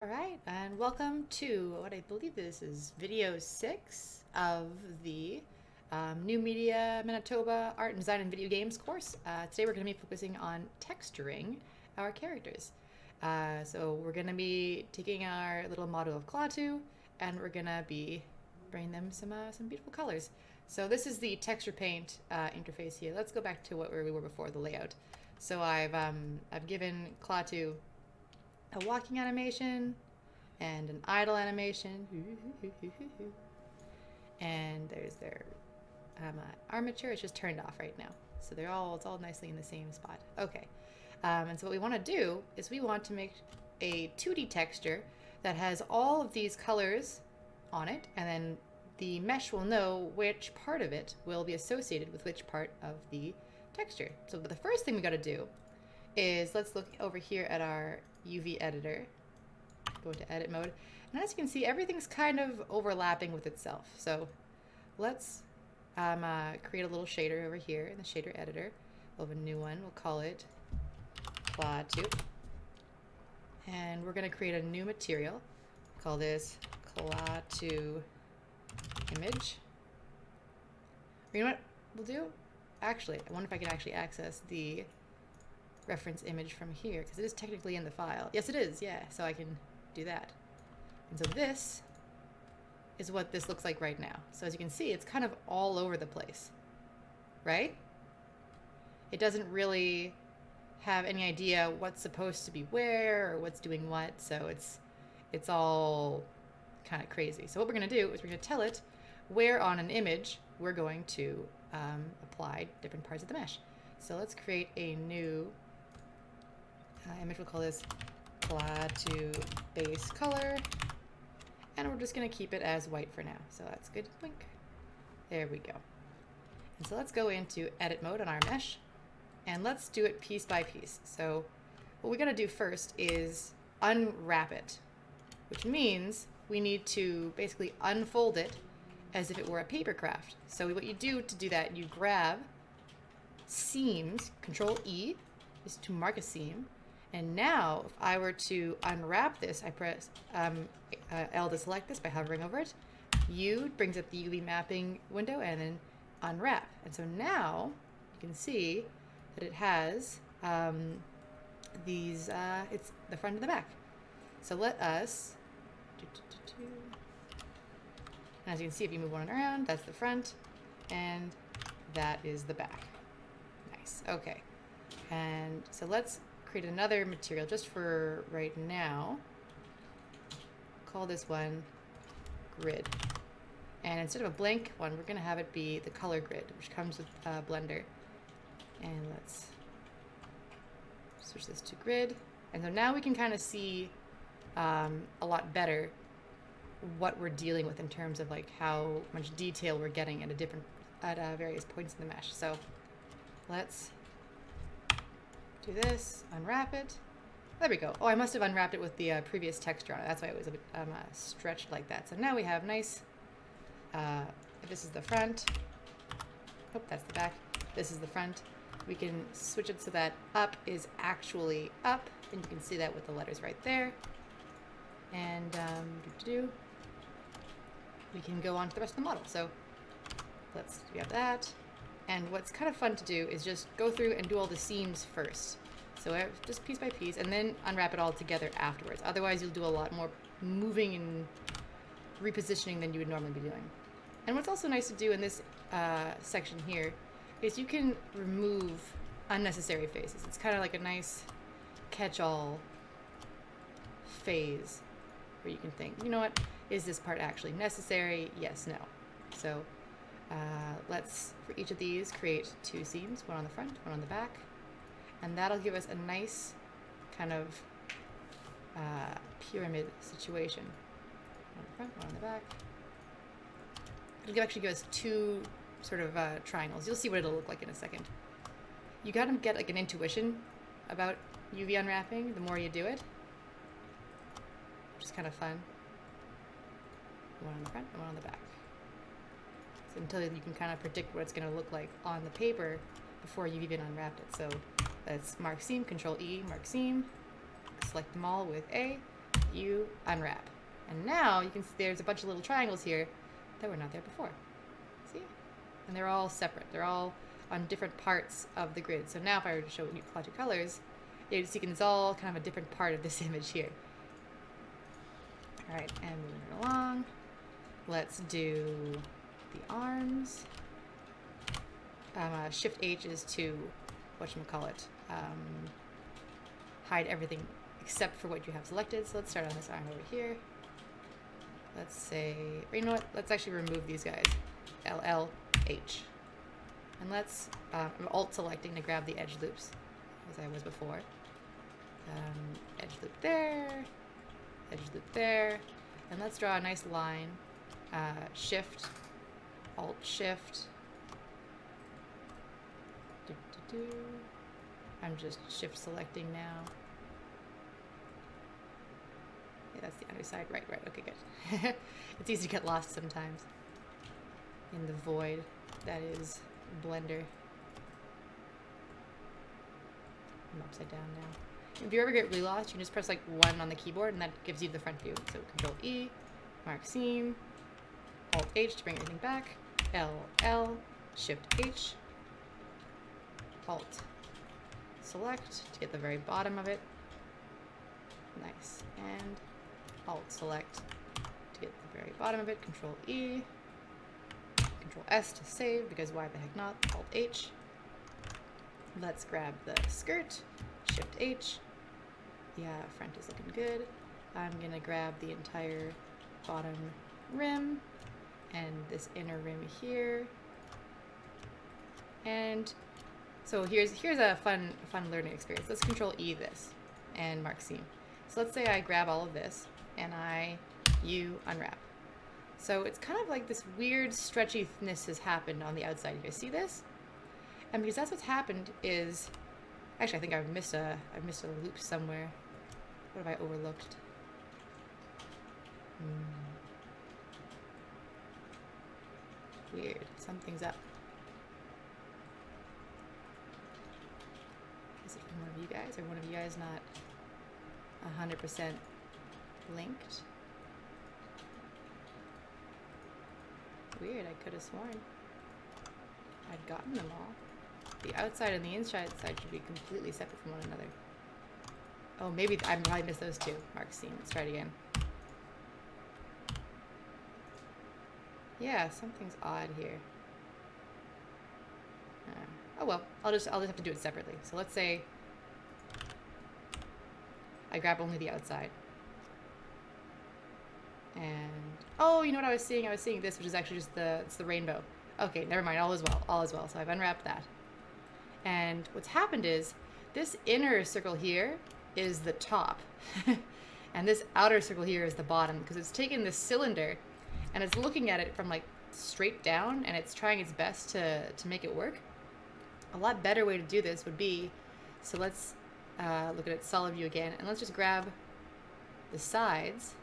Alright, and welcome to what I believe this is video 6 of the New Media Manitoba Art and Design and Video Games course. Today we're going to be focusing on texturing our characters. So we're going to be taking our little model of Klaatu and we're going to be bringing them some beautiful colors. So this is the texture paint interface here. Let's go back to where we were before, the layout. So I've given Klaatu a walking animation and an idle animation, and there's their armature. It's just turned off right now, so it's all nicely in the same spot. Okay, and so what we want to do is we want to make a 2D texture that has all of these colors on it, and then the mesh will know which part of it will be associated with which part of the texture. So the first thing we got to do is let's look over here at our UV editor, go into edit mode, and as you can see, everything's kind of overlapping with itself. So let's create a little shader over here in the shader editor. We'll have a new one. We'll call it Klaatu, and we're going to create a new material. Call this Klaatu image. You know what we'll do? Actually, I wonder if I can actually access the reference image from here, because it is technically in the file. Yes, it is, yeah, so I can do that. And so this is what this looks like right now. So as you can see, it's kind of all over the place, right? It doesn't really have any idea what's supposed to be where or what's doing what, so it's all kind of crazy. So what we're going to do is we're going to tell it where on an image we're going to apply different parts of the mesh. So let's create a new image. We'll call this Klaatu base color, and we're just going to keep it as white for now. So that's good. Blink. There we go. And so let's go into edit mode on our mesh, and let's do it piece by piece. So what we got to do first is unwrap it, which means we need to basically unfold it as if it were a paper craft. So what you do to do that, you grab seams, Control E is to mark a seam. And now, if I were to unwrap this, I press L to select this by hovering over it. U brings up the UV mapping window, and then unwrap. And so now, you can see that it has these, it's the front and the back. So let us, and as you can see, if you move one around, that's the front, and that is the back. Nice, okay. And so let's create another material just for right now. Call this one grid. And instead of a blank one, we're going to have it be the color grid, which comes with Blender. And let's switch this to grid. And so now we can kind of see a lot better what we're dealing with in terms of like how much detail we're getting at various points in the mesh. So let's do this, unwrap it. There we go. Oh, I must have unwrapped it with the previous texture on it. That's why it was a bit stretched like that. So now we have nice, this is the front. Oh, that's the back. This is the front. We can switch it so that up is actually up, and you can see that with the letters right there. And we can go on to the rest of the model. So we have that. And what's kind of fun to do is just go through and do all the seams first. So just piece by piece, and then unwrap it all together afterwards. Otherwise, you'll do a lot more moving and repositioning than you would normally be doing. And what's also nice to do in this section here is you can remove unnecessary phases. It's kind of like a nice catch-all phase where you can think, you know what, is this part actually necessary? Yes, no. So let's, for each of these, create 2 seams, one on the front, one on the back, and that'll give us a nice kind of pyramid situation. One on the front, one on the back. It'll actually give us 2 sort of triangles. You'll see what it'll look like in a second. You gotta get like an intuition about UV unwrapping the more you do it, which is kind of fun. One on the front and one on the back. So until you can kind of predict what it's going to look like on the paper before you've even unwrapped it. So that's mark seam, Control E, mark seam, select them all with A, you unwrap. And now you can see there's a bunch of little triangles here that were not there before. See? And they're all separate. They're all on different parts of the grid. So now if I were to show you collage of colors, you can, it's all kind of a different part of this image here. All right, and moving along. Let's do the arms. Shift H is to, whatchamacallit, hide everything except for what you have selected. So let's start on this arm over here. Let's say, or you know what, let's actually remove these guys. LLH. And let's, I'm alt selecting to grab the edge loops, as I was before. Edge loop there, edge loop there. And let's draw a nice line. Shift, alt shift. I'm just shift selecting now. Yeah, that's the underside. Right, okay, good. It's easy to get lost sometimes in the void that is Blender. I'm upside down now. If you ever get really lost, you can just press like 1 on the keyboard and that gives you the front view. So Control E, mark seam, Alt H to bring everything back, LL, Shift H, Alt select to get the very bottom of it. Nice. And Alt select to get the very bottom of it. Control E, Control S to save because why the heck not? Alt H. Let's grab the skirt. Shift H. Yeah, front is looking good. I'm gonna grab the entire bottom rim and this inner rim here. And so here's a fun learning experience. Let's Control E this and mark seam. So let's say I grab all of this and you unwrap. So it's kind of like this weird stretchiness has happened on the outside. You guys see this? And because that's what's happened is, actually I think I've missed a loop somewhere. What have I overlooked? Weird. Something's up. Is it from one of you guys? Or one of you guys not 100% linked? Weird, I could have sworn I'd gotten them all. The outside and the inside side should be completely separate from one another. Oh, maybe I probably missed those two. Mark seam. Let's try it again. Yeah, something's odd here. Oh well, I'll just have to do it separately. So let's say I grab only the outside. And oh, you know what I was seeing? I was seeing this, which is actually just it's the rainbow. Okay, never mind. All is well. All is well. So I've unwrapped that. And what's happened is this inner circle here is the top, and this outer circle here is the bottom because it's taken this cylinder and it's looking at it from like straight down and it's trying its best to make it work. A lot better way to do this would be, so let's look at it solid view again, and let's just grab the sides.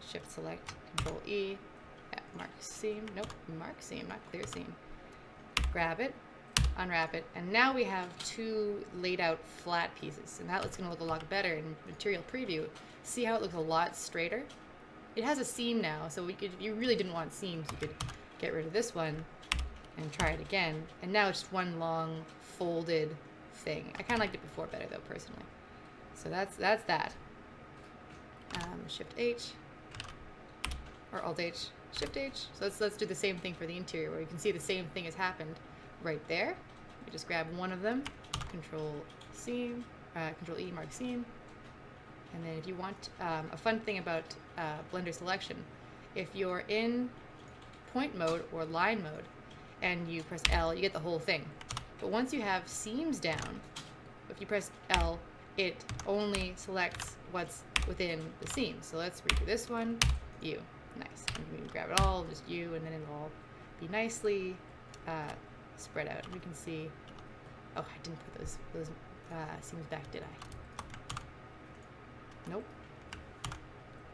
Shift select, Control E, mark seam, nope, mark seam, not clear seam. Grab it, unwrap it, and now we have two laid out flat pieces, and that's going to look a lot better in material preview. See how it looks a lot straighter? It has a seam now, so if you really didn't want seams, you could get rid of this one and try it again, and now it's just one long folded thing. I kind of liked it before better though, personally. So that's that. Shift H, or Alt H, Shift H. So let's do the same thing for the interior, where you can see the same thing has happened right there. You just grab one of them, Control seam, Control E, mark seam, and then if you want a fun thing about Blender selection, if you're in point mode or line mode and you press L, you get the whole thing. But once you have seams down, if you press L, it only selects what's within the seam. So let's redo this one, you. Nice. And you can grab it all, just you, and then it'll all be nicely spread out. We can see, oh, I didn't put those seams back, did I? Nope.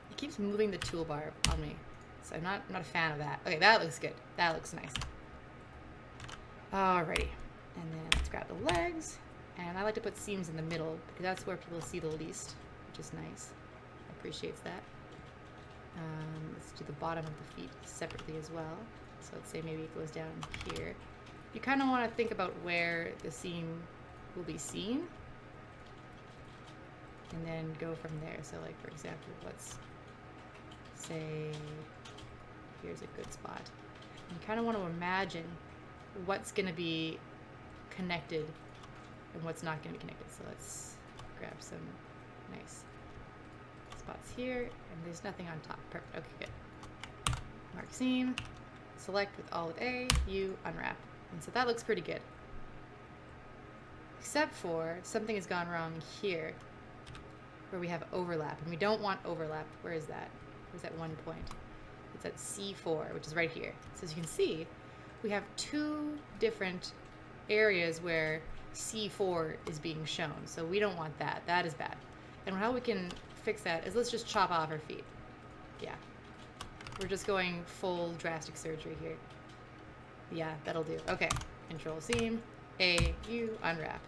It keeps moving the toolbar on me, so I'm not a fan of that. Okay, that looks good. That looks nice. Alrighty, and then let's grab the legs And I like to put seams in the middle because that's where people see the least, which is nice. Appreciates that. Let's do the bottom of the feet separately as well. So let's say maybe it goes down here. You kind of want to think about where the seam will be seen and then go from there. So like, for example, let's say here's a good spot. You kind of want to imagine what's going to be connected and what's not going to be connected. So let's grab some nice spots here, and there's nothing on top. Perfect. Okay, good. Mark seam, select with Alt A, U, unwrap. And so that looks pretty good. Except for something has gone wrong here where we have overlap, and we don't want overlap. Where is that? Where's that one point? It's at C4, which is right here. So as you can see, we have two different areas where C4 is being shown. So we don't want that. That is bad. And how we can fix that is let's just chop off our feet. Yeah. We're just going full drastic surgery here. Yeah, that'll do. Okay. Control seam, A, U, unwrap.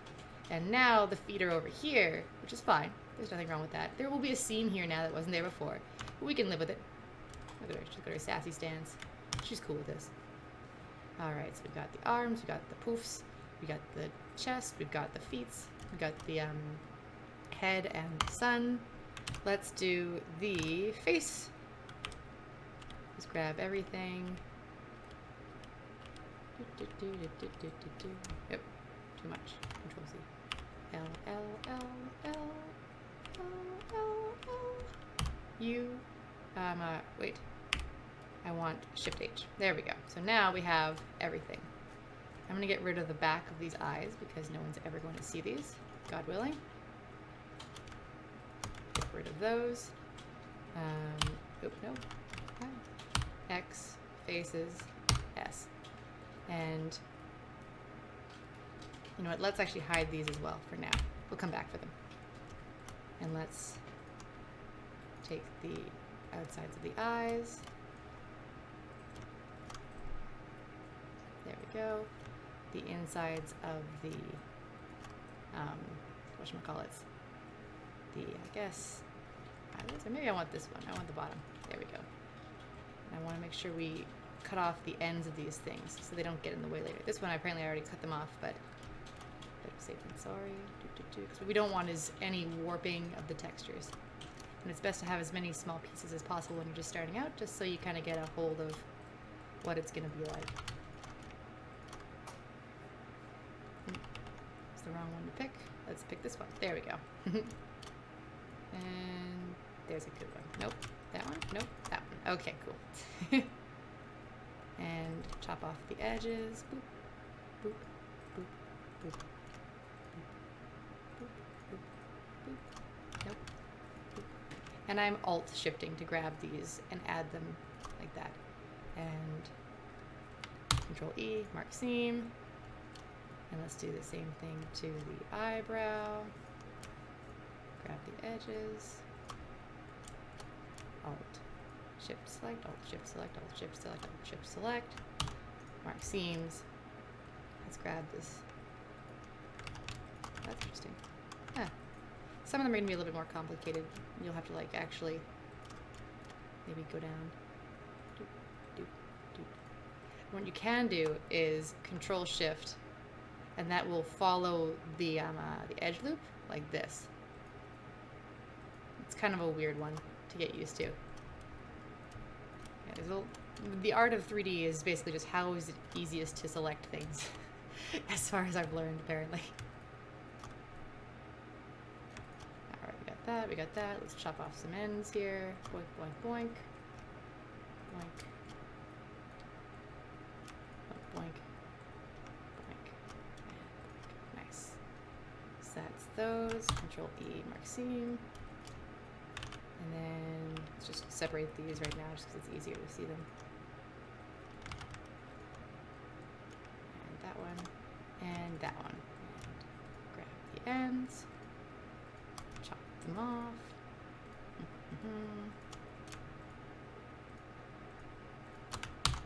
And now the feet are over here, which is fine. There's nothing wrong with that. There will be a seam here now that wasn't there before. But we can live with it. Look at her. She's got her sassy stance. She's cool with this. Alright, so we've got the arms, we've got the poofs, we got the chest, we've got the feet, we've got the head and sun. Let's do the face. Just grab everything. Yep, too much. Control C. L, L, L, L, L, L, L. U. Wait. I want Shift H. There we go. So now we have everything. I'm going to get rid of the back of these eyes because no one's ever going to see these, God willing. Get rid of those. No. X, faces, S. And you know what? Let's actually hide these as well for now. We'll come back for them. And let's take the outsides of the eyes. There we go. The insides of the, whatchamacallits? The, I guess, eyelids? Or maybe I want this one. I want the bottom. There we go. And I want to make sure we cut off the ends of these things so they don't get in the way later. This one, apparently I already cut them off, but better safe than sorry. Because what we don't want is any warping of the textures. And it's best to have as many small pieces as possible when you're just starting out, just so you kind of get a hold of what it's going to be like. The wrong one to pick. Let's pick this one. There we go. And there's a good one. Nope. That one? Nope. That one. Okay, cool. And chop off the edges. Boop, boop, boop, boop, boop, boop, boop, boop. Nope. Boop. And I'm alt shifting to grab these and add them like that. And Control E, mark seam. And let's do the same thing to the eyebrow. Grab the edges. Alt, Shift, select, Alt, Shift, select, Alt, Shift, select, Alt, Shift, select. Mark seams. Let's grab this. That's interesting. Huh. Some of them are going to be a little bit more complicated. You'll have to like actually maybe go down. Doop, doop, doop. What you can do is Control Shift, and that will follow the edge loop like this. It's kind of a weird one to get used to. Yeah, the art of 3D is basically just how is it easiest to select things, as far as I've learned, apparently. Alright, we got that, we got that. Let's chop off some ends here. Boink, boink, boink. Boink. Boink, boink. Nice. So that's those. Control E, mark seam. And then let's just separate these right now just because it's easier to see them. And that one. And that one. And grab the ends. Chop them off.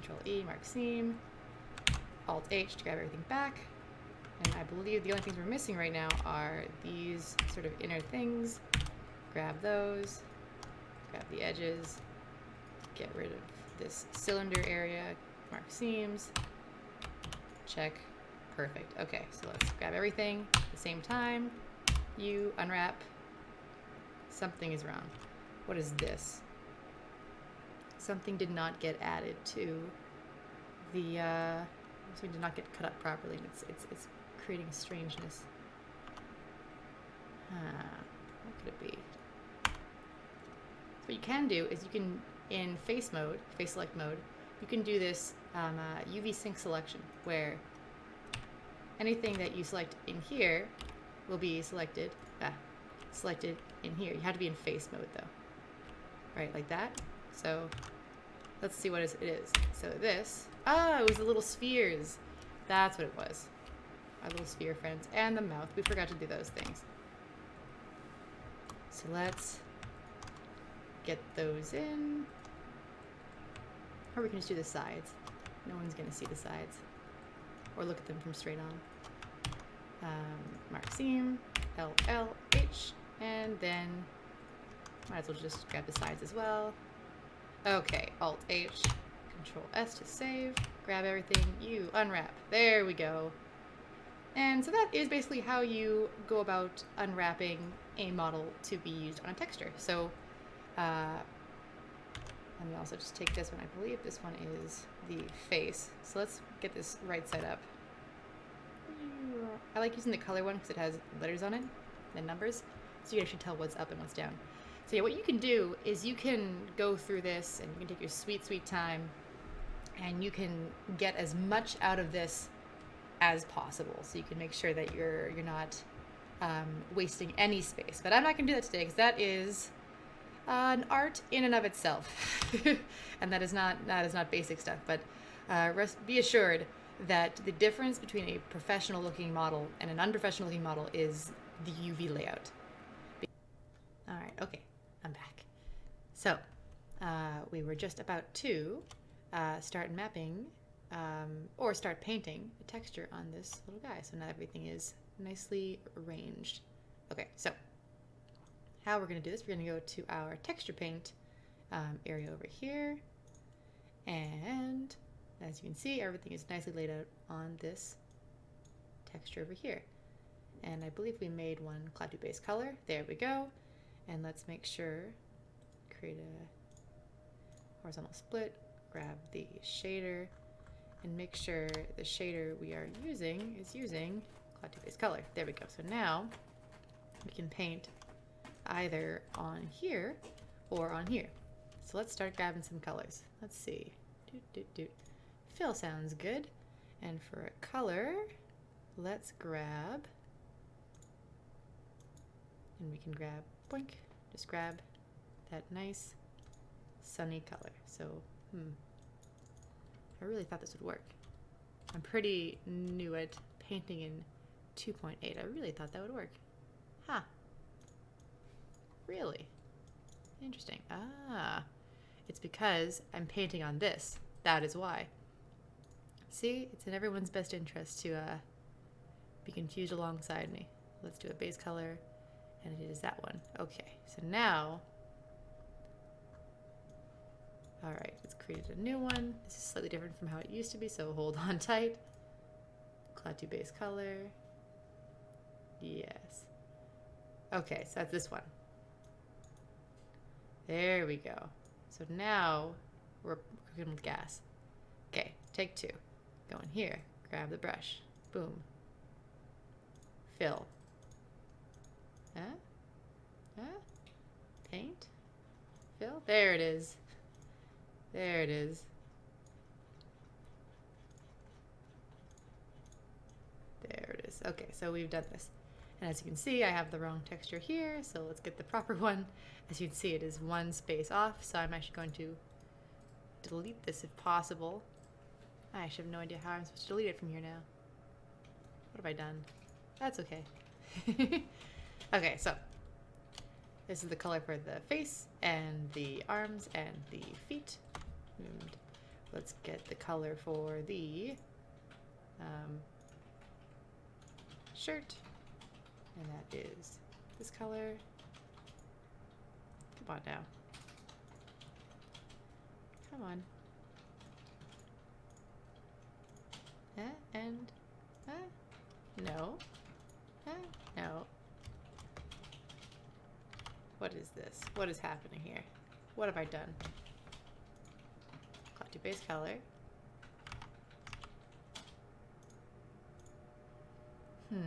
Control E, mark seam. Alt H to grab everything back. And I believe the only things we're missing right now are these sort of inner things. Grab those, grab the edges, get rid of this cylinder area, mark seams, check, perfect. Okay, so let's grab everything at the same time. You unwrap. Something is wrong. What is this? Something did not get added to the, something did not get cut up properly, and it's creating a strangeness. What could it be? So what you can do is you can, in face mode, face select mode, you can do this UV sync selection, where anything that you select in here will be selected in here. You have to be in face mode though, right? Like that. So let's see what it is. So this, it was the little spheres. That's what it was. Our little sphere friends. And the mouth. We forgot to do those things. So let's get those in. Or we can just do the sides. No one's going to see the sides. Or look at them from straight on. Mark seam, L, L, H, and then might as well just grab the sides as well. Okay, Alt H, Control S to save, grab everything, you unwrap. There we go. And so that is basically how you go about unwrapping a model to be used on a texture. So let me also just take this one. I believe this one is the face. So let's get this right side up. I like using the color one because it has letters on it and numbers, so you can actually tell what's up and what's down. So yeah, what you can do is you can go through this and you can take your sweet time and you can get as much out of this as possible. So you can make sure that you're not wasting any space. But I'm not gonna do that today because that is an art in and of itself, and that is not basic stuff. But be assured that the difference between a professional looking model and an unprofessional looking model is the UV layout. All right, okay, I'm back. So we were just about to start mapping or start painting a texture on this little guy. So now everything is nicely arranged. Okay, so how we're going to do this, we're going to go to our texture paint area over here, and as you can see, everything is nicely laid out on this texture over here. And I believe we made one Klaatu base color. There we go. And let's make sure, create a horizontal split, grab the shader, and make sure the shader we are using is using Klaatu base color. There we go. So now we can paint either on here or on here. So let's start grabbing some colors. Let's see. Fill sounds good. And for a color, let's grab, and we can grab, boink, just grab that nice sunny color. So, I really thought this would work. I'm pretty new at painting in 2.8. I really thought that would work. Huh. Really? Interesting. It's because I'm painting on this. That is why. See, it's in everyone's best interest to be confused alongside me. Let's do a base color, and it is that one. Okay, so now, all right, let's create a new one. This is slightly different from how it used to be, so hold on tight. Klaatu base color. Yes. Okay, so that's this one. There we go. So now we're cooking with gas. Okay, take two. Go in here, grab the brush, boom. Fill. Paint. Fill. There it is. There it is. There it is. Okay, so we've done this. And as you can see, I have the wrong texture here, so let's get the proper one. As you can see, it is one space off, so I'm actually going to delete this if possible. I actually have no idea how I'm supposed to delete it from here now. What have I done? That's okay. Okay, so this is the color for the face and the arms and the feet. And let's get the color for the shirt. And that is this color. Come on now. Come on. And no. No. What is this? What is happening here? What have I done? Copy base color. Now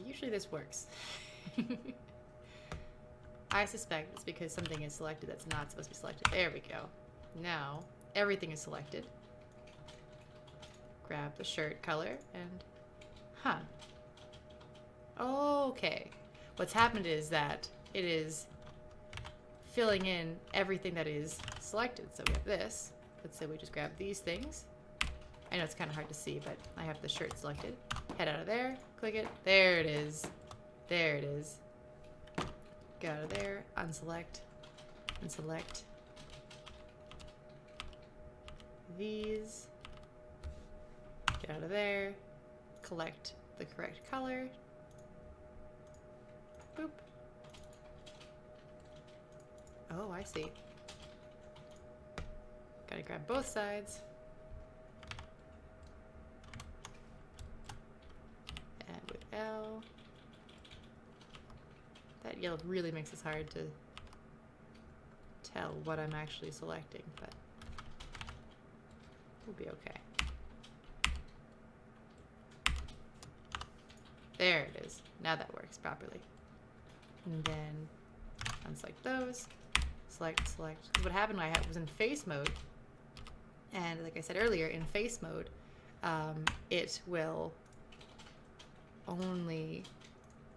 usually this works. I suspect it's because something is selected that's not supposed to be selected. There we go. Now everything is selected. Grab the shirt color and okay. What's happened is that it is filling in everything that is selected. So we have this. Let's say we just grab these things. I know it's kind of hard to see, but I have the shirt selected. Head out of there, click it. There it is. There it is. Get out of there, unselect, and select these. Get out of there, collect the correct color. Boop. Oh, I see. Gotta grab both sides. And with L. That yellow really makes it hard to tell what I'm actually selecting, but we'll be okay. There it is. Now that works properly. And then unselect those. Select, select. What happened, I was in face mode, and like I said earlier, in face mode, it will only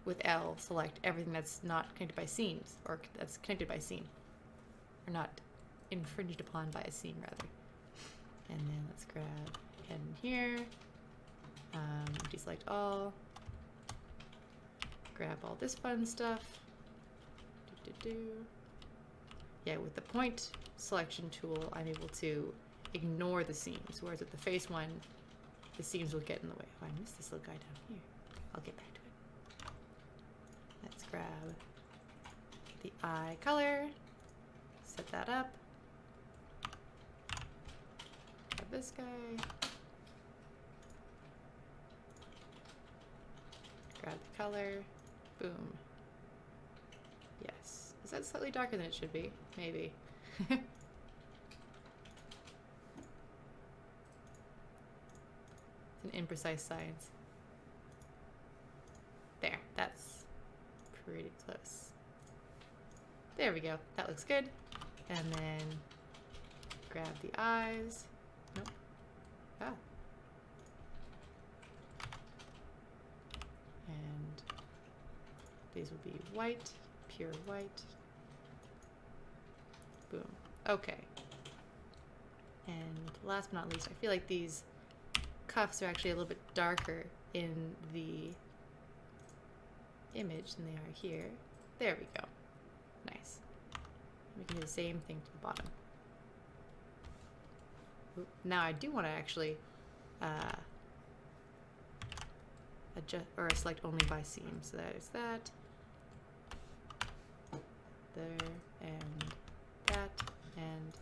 with L select everything that's not connected by seams, or that's connected by seam, or not infringed upon by a seam rather. And then let's grab head in here, deselect all, grab all this fun stuff. Yeah, with the point selection tool, I'm able to ignore the seams, whereas with the face one, the seams will get in the way. Oh, I missed this little guy down here. I'll get back to it. Let's grab the eye color, set that up. Grab this guy. Grab the color. Boom. Yes. Is that slightly darker than it should be? Maybe. It's an imprecise science. There, that's pretty close. There we go. That looks good. And then grab the eyes. Nope. Ah. And these will be white, pure white. Boom. Okay. And last but not least, I feel like these cuffs are actually a little bit darker in the image than they are here. There we go. Nice. We can do the same thing to the bottom. Oop. Now I do want to actually adjust or select only by seam. So that is that. There and that, and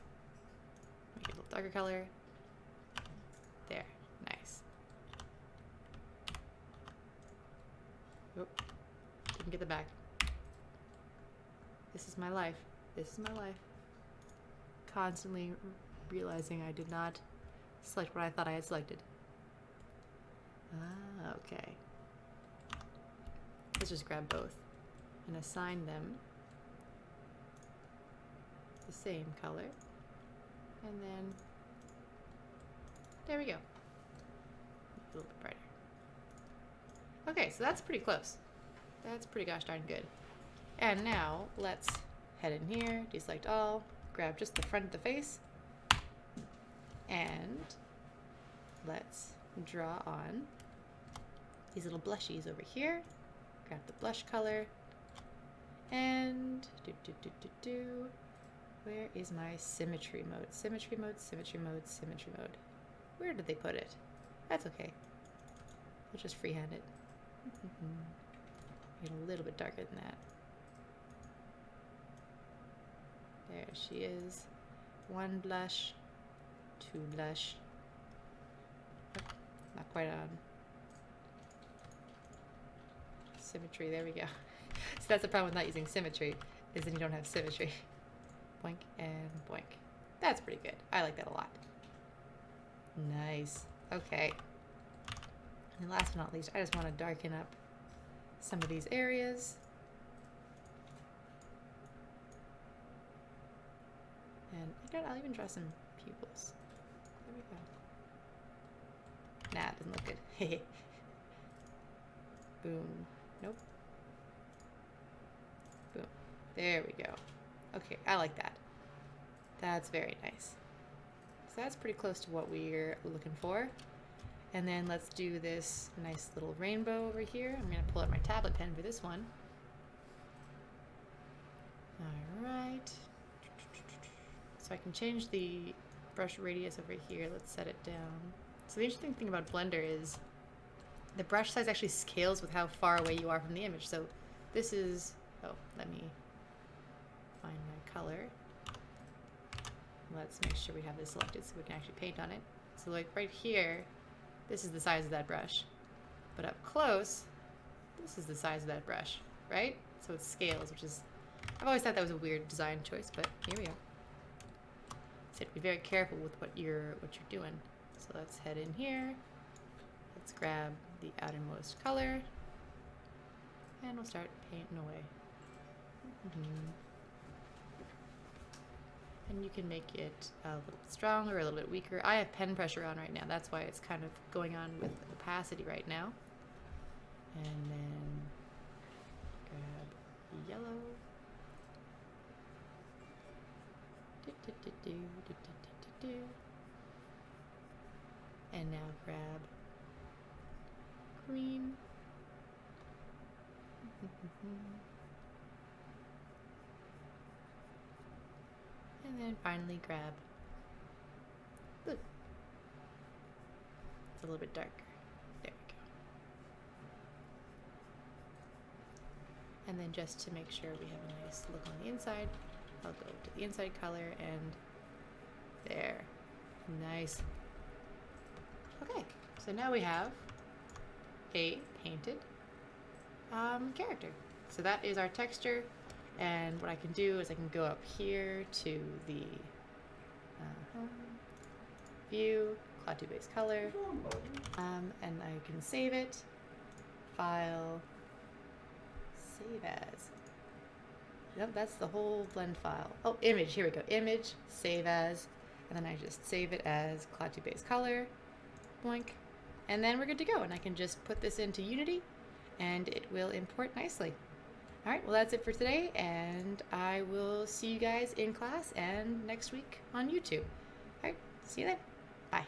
make it a little darker color. There. Nice. Oop. Didn't get the back. This is my life. This is my life. Constantly realizing I did not select what I thought I had selected. Ah, okay. Let's just grab both and assign them the same color. And then there we go. A little bit brighter. Okay, so that's pretty close. That's pretty gosh darn good. And now let's head in here, deselect all, grab just the front of the face, and let's draw on these little blushies over here. Grab the blush color, and where is my symmetry mode? Symmetry mode, symmetry mode, symmetry mode. Where did they put it? That's okay. We'll just freehand it. Get a little bit darker than that. There she is. One blush, two blush. Oh, not quite on. Symmetry, there we go. So that's the problem with not using symmetry, is then you don't have symmetry. Boink and boink. That's pretty good. I like that a lot. Nice. Okay. And last but not least, I just want to darken up some of these areas. And you know what, I'll even draw some pupils. There we go. Nah, it doesn't look good. Boom. Nope. Boom. There we go. Okay, I like that. That's very nice. So that's pretty close to what we're looking for. And then let's do this nice little rainbow over here. I'm going to pull out my tablet pen for this one. All right. So I can change the brush radius over here. Let's set it down. So the interesting thing about Blender is the brush size actually scales with how far away you are from the image. So this is, oh, let me find my color. Let's make sure we have this selected so we can actually paint on it. So like right here, this is the size of that brush. But up close, this is the size of that brush, right? So it scales, which is, I've always thought that was a weird design choice, but here we go. So be very careful with what you're doing. So let's head in here. Let's grab the outermost color, and we'll start painting away. And you can make it a little bit stronger, a little bit weaker. I have pen pressure on right now. That's why it's kind of going on with opacity right now. And then grab yellow. And now grab green. And then finally grab blue. It's a little bit darker. There we go. And then just to make sure we have a nice look on the inside, I'll go to the inside color and there. Nice. Okay, so now we have a painted character. So that is our texture. And what I can do is I can go up here to the view, Cloud 2 base color, and I can save it, file, save as. Yep, that's the whole blend file. Oh, image, here we go. Image, save as, and then I just save it as Cloud 2 base color, boink, and then we're good to go. And I can just put this into Unity, and it will import nicely. All right, well, that's it for today, and I will see you guys in class and next week on YouTube. All right, see you then. Bye.